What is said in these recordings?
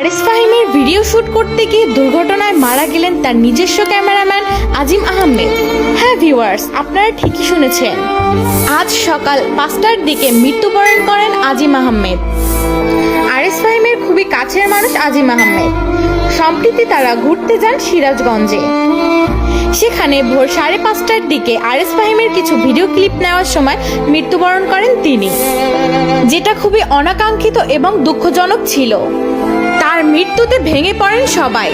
Aris ফাহিমের video shoot করতে গিয়ে দুর্ঘটনায় মারা গেলেন তার নিজস্ব ক্যামেরাম্যান আজিম আহমেদ। হ্যাঁ ভিউয়ার্স, আপনারা ঠিকই শুনেছেন, আজ সকাল 5টার দিকে মৃত্যুবরণ করেন আজিম আহমেদ। আরিস ফাহিমের খুবই কাছের মানুষ আজিম আহমেদ। সম্প্রতি তারা ঘুরতে যান সিরাজগঞ্জে। সেখানে ভোর 5:30টার দিকে আরিস ফাহিমের কিছু ভিডিও ক্লিপ নেওয়ার সময় মৃত্যুবরণ করেন তিনি, যেটা খুবই অনাকাঙ্ক্ষিত এবং দুঃখজনক ছিল। তার মৃত্যুতে ভেঙে পড়েন সবাই।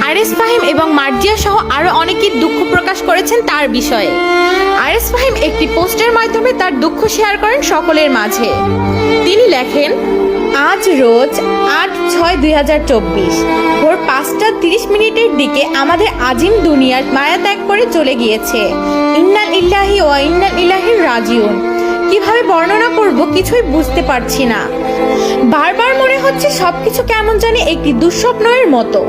আরিস ফাহিম এবং মার্জিয়া সহ আরো অনেকেই দুঃখ প্রকাশ করেছেন তার বিষয়ে। আরিস ফাহিম একটি পোস্টের মাধ্যমে তার দুঃখ শেয়ার করেন সকলের মাঝে। তিনি লেখেন, আজ রোজ 8/6/2024 ভোর 5:30 দিকে আমাদের আজিম দুনিয়ার মায়া ত্যাগ করে চলে গিয়েছে। ইন্না লিল্লাহি ওয়া ইন্না ইলাইহি রাজিউন। কিভাবে বর্ণনা করব কিছুই বুঝতে পারছি না। বারবার মনে হচ্ছে সবকিছু কেমন জানি একটি দুঃস্বপ্নের মতো,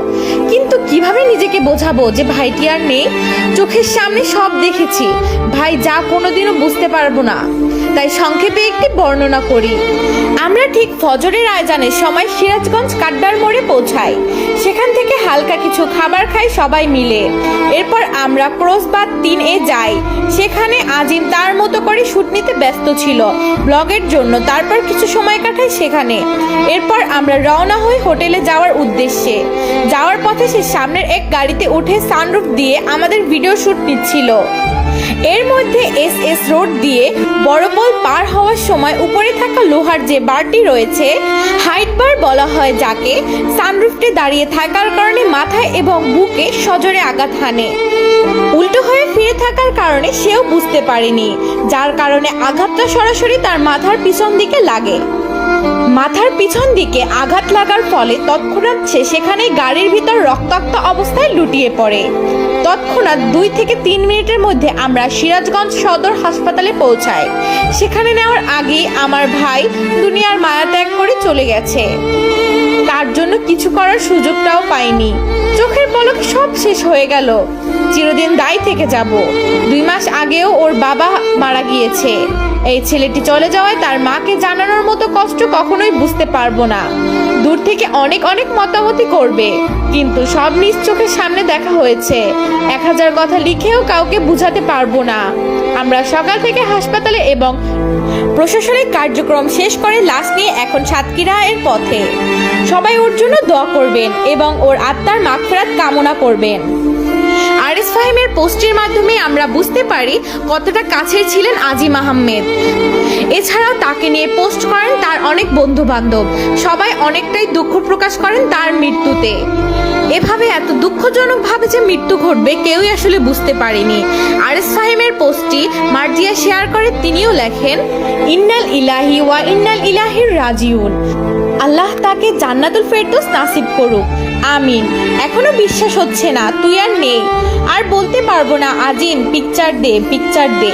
কিন্তু কিভাবে নিজেকে বোঝাবো যে ভাইটি আর নেই। চোখের সামনে সব দেখেছি, ভাই যা কোনোদিনও বুঝতে পারবো না। তাই সংক্ষেপে একটি বর্ণনা করি। আমরা ঠিক ফজরের আজানের সময় সিরাজগঞ্জ কাড্ডার মোড়ে পৌঁছাই। সেখান থেকে হালকা কিছু খাবার খাই সবাই মিলে। এরপর আমরা ক্রসবাদ 3-এ যাই। সেখানে আজিম তার মতো করে শুট নিতে ব্যস্ত ছিল ব্লগের জন্য। তারপর কিছু সময় কাটাই সেখানে। এরপর আমরা রওনা হই হোটেলে যাওয়ার উদ্দেশ্যে। যাওয়ার পথে সে সামনের এক গাড়িতে উঠে সানরুফ দিয়ে আমাদের ভিডিও শুট নিচ্ছিল। এর মধ্যে SS রোড দিয়ে বড়পোল পার হওয়ার সময় উপরে থাকা লোহার যে বারটি রয়েছে, হাইট বার বলা হয় যাকে, সানরুফে দাঁড়িয়ে থাকার কারণে মাথায় এবং বুকে সজোরে আঘাত হানে। উল্টো হয়ে ফিরে থাকার কারণে সেও বুঝতে পারেনি, যার কারণে আঘাতটা সরাসরি তার মাথার পিছন দিকে লাগে। মাথার পিছন দিকে আঘাত লাগার ফলে তৎক্ষণাৎ সে সেখানেই গাড়ির ভিতর রক্তাক্ত অবস্থায় লুটিয়ে পড়ে। তৎক্ষণাৎ 2 থেকে 3 মিনিটের মধ্যে আমরা সিরাজগঞ্জ সদর হাসপাতালে পৌঁছাই। সেখানে নেওয়ার আগেই আমার ভাই দুনিয়ার মায়া ত্যাগ করে চলে গেছে। তার জন্য কিছু করার সুযোগটাও পাইনি। চোখের পলকে সব শেষ হয়ে গেল। চিরদিন দায়ী থেকে যাব। 2 মাস আগেও ওর বাবা মারা গিয়েছে। এই ছেলেটি চলে যাওয়ায় তার মাকে জানানোর মতো কষ্ট কখনোই বুঝতে পারবো না। দূর থেকে অনেক অনেক মতামতি করবে, কিন্তু সব নিজ চোখের সামনে দেখা হয়েছে। 1000 কথা লিখেও কাউকে বুঝাতে পারবো না। আমরা সকাল থেকে হাসপাতালে এবং প্রশাসনিক কার্যক্রম শেষ করে লাশ নিয়ে এখন সাতক্ষীরার পথে। সবাই ওর জন্য দোয়া করবেন এবং ওর আত্মার মাগফিরাত কামনা করবেন। আরিস ফাহিমের পোস্টের মাধ্যমে আমরা বুঝতে পারি কতটা কাছের ছিলেন আজিম আহমেদ। এছাড়াও তাকে নিয়ে পোস্ট করেন তার অনেক বন্ধু বান্ধব। সবাই অনেকটাই দুঃখ প্রকাশ করেন তার মৃত্যুতে। এভাবে এত দুঃখজনকভাবে যে মৃত্যু ঘটবে কেউই আসলে বুঝতে পারেনি। আরিস ফাহিমের পোস্টটি মার্জিয়া শেয়ার করে তিনিও লেখেন, ইন্নাল ইলাহি ওয়া ইন্নাল ইলাইহি রাজিউন। আল্লাহ তাকে জান্নাতুল ফেরদৌস নাসিব করুক, আমিন। এখনো বিশ্বাস হচ্ছে না তুই আর নেই। আর বলতে পারবো না আজিম, পিকচার দে, পিকচার দে।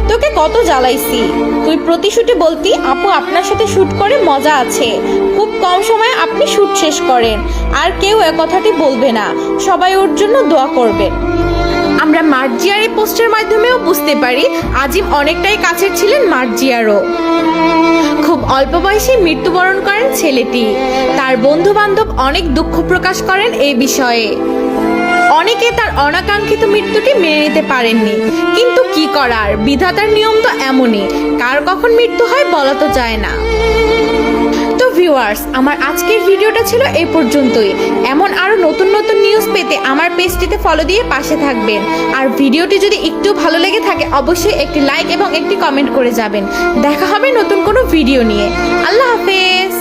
তোকে কত জ্বালাইছি। তুই প্রতি শুটে বলতি, আপু আপনার সাথে শুট করে মজা আছে, খুব কম সময়ে আপনি শুট শেষ করেন। আর কেউ এ কথাটি বলবে না। সবাই ওর জন্য দোয়া করবেন। আমরা মার্জিয়ার এই পোস্টের মাধ্যমেও বুঝতে পারি আজিম অনেকটাই কাছের ছিলেন মার্জিয়ারও। খুব অল্প বয়সে মৃত্যুবরণ করেন ছেলেটি। তার বন্ধু বান্ধব অনেক দুঃখ প্রকাশ করেন এই বিষয়ে। অনেকে তার অনাকাঙ্ক্ষিত মৃত্যুটি মেনে নিতে পারেননি, কিন্তু কি করার, বিধাতার নিয়ম তো এমনই, কার কখন মৃত্যু হয় বলা তো যায় না। তো ভিউয়ার্স, আমার আজকের ভিডিওটা ছিল এই পর্যন্তই। এমন আরো নতুন নতুন নিউজ পেতে আমার পেজটিতে ফলো দিয়ে পাশে থাকবেন। আর ভিডিওটি যদি একটু ভালো লেগে থাকে অবশ্যই একটি লাইক এবং একটি কমেন্ট করে যাবেন। দেখা হবে নতুন কোনো ভিডিও নিয়ে। আল্লাহ হাফেজ।